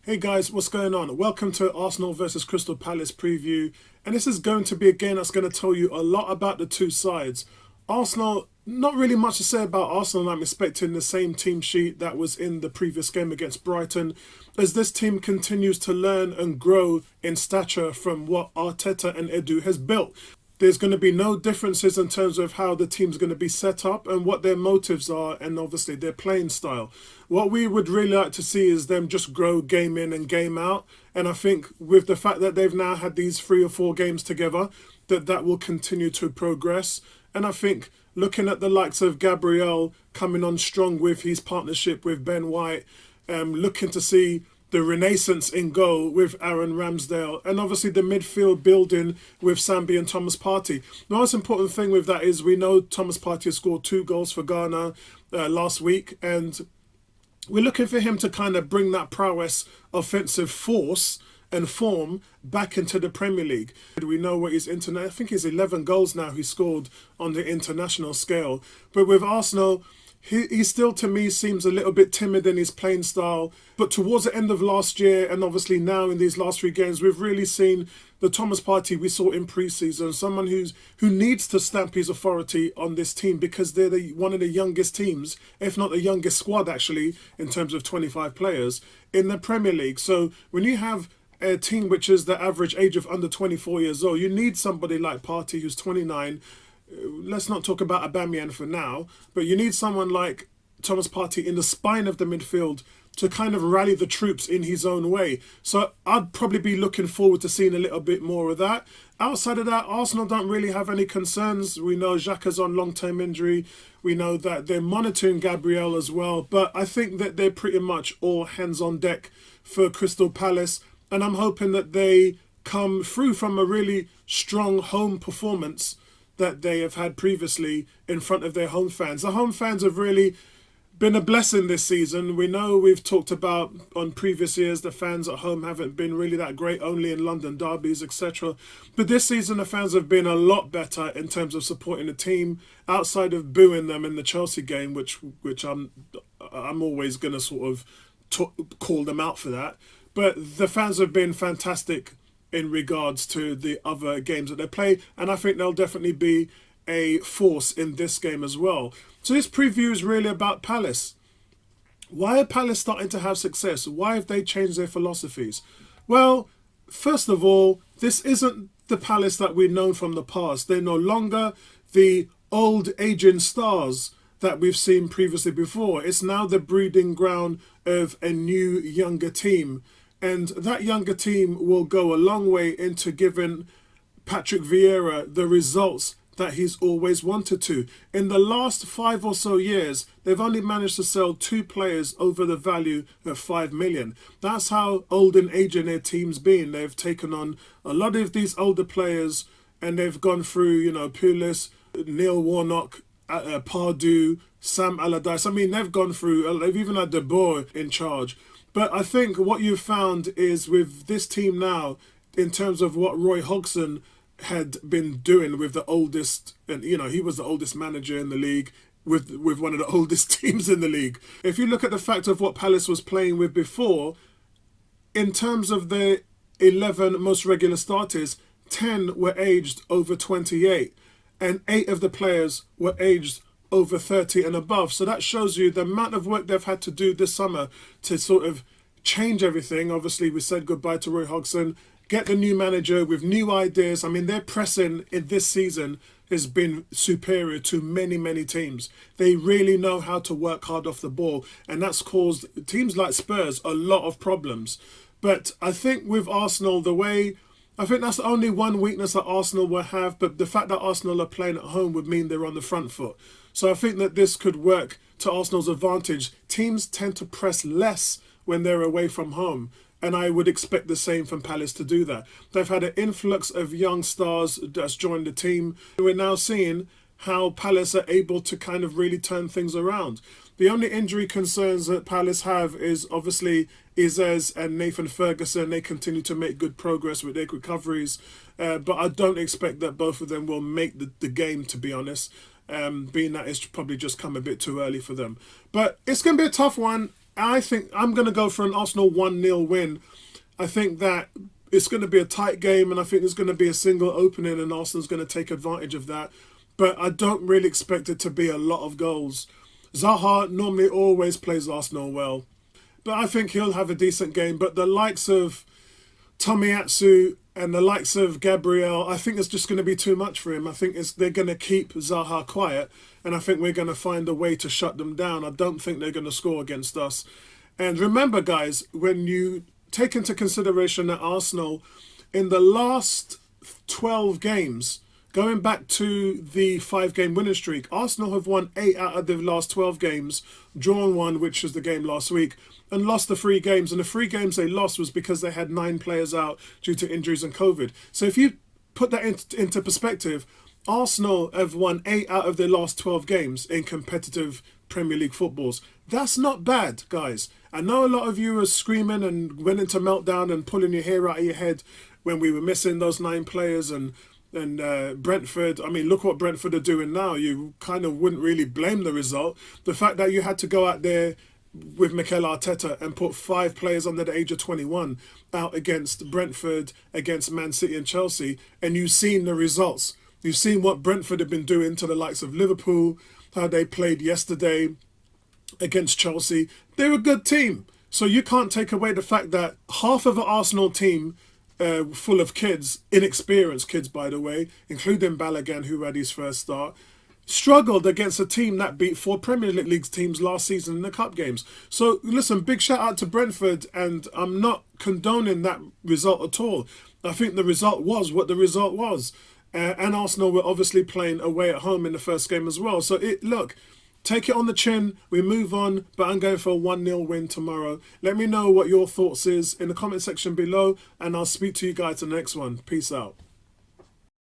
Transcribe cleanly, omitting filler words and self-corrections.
Hey guys, what's going on? Welcome to Arsenal versus Crystal Palace preview. And this is going to be a game that's going to tell you a lot about the two sides. Arsenal, not really much to say about Arsenal. I'm expecting the same team sheet that was in the previous game against Brighton, as this team continues to learn and grow in stature from what Arteta and Edu has built. There's going to be no differences in terms of how the team's going to be set up and what their motives are, and obviously their playing style. What we would really like to see is them just grow game in and game out. And I think with the fact that they've now had these 3 or 4 games together, that will continue to progress. And I think looking at the likes of Gabriel coming on strong with his partnership with Ben White, looking to see the renaissance in goal with Aaron Ramsdale, and obviously the midfield building with Sambi and Thomas Partey. The most important thing with that is we know Thomas Partey has scored 2 goals for Ghana last week, and we're looking for him to kind of bring that prowess, offensive force and form back into the Premier League. We know what his I think he's 11 goals now he scored on the international scale. But with Arsenal, he still, to me, seems a little bit timid in his playing style. But towards the end of last year, and obviously now in these last 3 games, we've really seen the Thomas Partey we saw in pre-season, someone who needs to stamp his authority on this team because they're one of the youngest teams, if not the youngest squad actually, in terms of 25 players in the Premier League. So when you have a team which is the average age of under 24 years old, you need somebody like Partey who's 29. Let's not talk about Aubameyang for now, but you need someone like Thomas Partey in the spine of the midfield to kind of rally the troops in his own way. So I'd probably be looking forward to seeing a little bit more of that. Outside of that, Arsenal don't really have any concerns. We know Xhaka's on long-term injury. We know that they're monitoring Gabriel as well. But I think that they're pretty much all hands on deck for Crystal Palace. And I'm hoping that they come through from a really strong home performance that they have had previously in front of their home fans. The home fans have really been a blessing this season. We know we've talked about on previous years the fans at home haven't been really that great, only in London derbies, etc. But this season the fans have been a lot better in terms of supporting the team, outside of booing them in the Chelsea game, which I'm always going to sort of call them out for that. But the fans have been fantastic in regards to the other games that they play, and I think they'll definitely be a force in this game as well. So this preview is really about Palace. Why are Palace starting to have success? Why have they changed their philosophies? Well, first of all, this isn't the Palace that we've known from the past. They're no longer the old aging stars that we've seen previously before. It's now the breeding ground of a new, younger team. And that younger team will go a long way into giving Patrick Vieira the results that he's always wanted to. In the last 5 or so years, they've only managed to sell 2 players over the value of 5 million. That's how old and aging their team's been. They've taken on a lot of these older players and they've gone through, Pulis, Neil Warnock, Pardew, Sam Allardyce. I mean, they've gone through, they've even had De Boer in charge. But I think what you've found is with this team now, in terms of what Roy Hodgson had been doing with the oldest, and he was the oldest manager in the league with one of the oldest teams in the league. If you look at the fact of what Palace was playing with before, in terms of the 11 most regular starters, 10 were aged over 28, and 8 of the players were aged over 30 and above. So that shows you the amount of work they've had to do this summer to sort of change everything. Obviously, we said goodbye to Roy Hodgson, get the new manager with new ideas. I mean, their pressing in this season has been superior to many, many teams. They really know how to work hard off the ball, and that's caused teams like Spurs a lot of problems. But I think with Arsenal, I think that's the only one weakness that Arsenal will have, but the fact that Arsenal are playing at home would mean they're on the front foot. So I think that this could work to Arsenal's advantage. Teams tend to press less when they're away from home, and I would expect the same from Palace to do that. They've had an influx of young stars that's joined the team. We're now seeing how Palace are able to kind of really turn things around. The only injury concerns that Palace have is obviously Izez and Nathan Ferguson. They continue to make good progress with their recoveries, but I don't expect that both of them will make the game, to be honest, being that it's probably just come a bit too early for them. But it's going to be a tough one. I think I'm going to go for an Arsenal 1-0 win. I think that it's going to be a tight game, and I think there's going to be a single opening, and Arsenal's going to take advantage of that. But I don't really expect it to be a lot of goals. Zaha normally always plays Arsenal well, but I think he'll have a decent game. But the likes of Tomiyasu and the likes of Gabriel, I think it's just going to be too much for him. I think they're going to keep Zaha quiet, and I think we're going to find a way to shut them down. I don't think they're going to score against us. And remember, guys, when you take into consideration that Arsenal, in the last 12 games, going back to the 5-game winning streak, Arsenal have won 8 out of the last 12 games, drawn 1, which was the game last week, and lost the 3 games. And the 3 games they lost was because they had 9 players out due to injuries and COVID. So if you put that into perspective, Arsenal have won 8 out of their last 12 games in competitive Premier League footballs. That's not bad, guys. I know a lot of you are screaming and went into meltdown and pulling your hair out of your head when we were missing those 9 players and Brentford. I mean, look what Brentford are doing now. You kind of wouldn't really blame the result. The fact that you had to go out there with Mikel Arteta and put 5 players under the age of 21 out against Brentford, against Man City and Chelsea, and you've seen the results. You've seen what Brentford have been doing to the likes of Liverpool, how they played yesterday against Chelsea. They're a good team. So you can't take away the fact that half of an Arsenal team full of kids, inexperienced kids, by the way, including Balogun, who had his first start, struggled against a team that beat 4 Premier League teams last season in the cup games. So listen, big shout out to Brentford, and I'm not condoning that result at all. I think the result was what the result was. And Arsenal were obviously playing away at home in the first game as well. So look, take it on the chin, we move on, but I'm going for a 1-0 win tomorrow. Let me know what your thoughts is in the comment section below, and I'll speak to you guys in the next one. Peace out.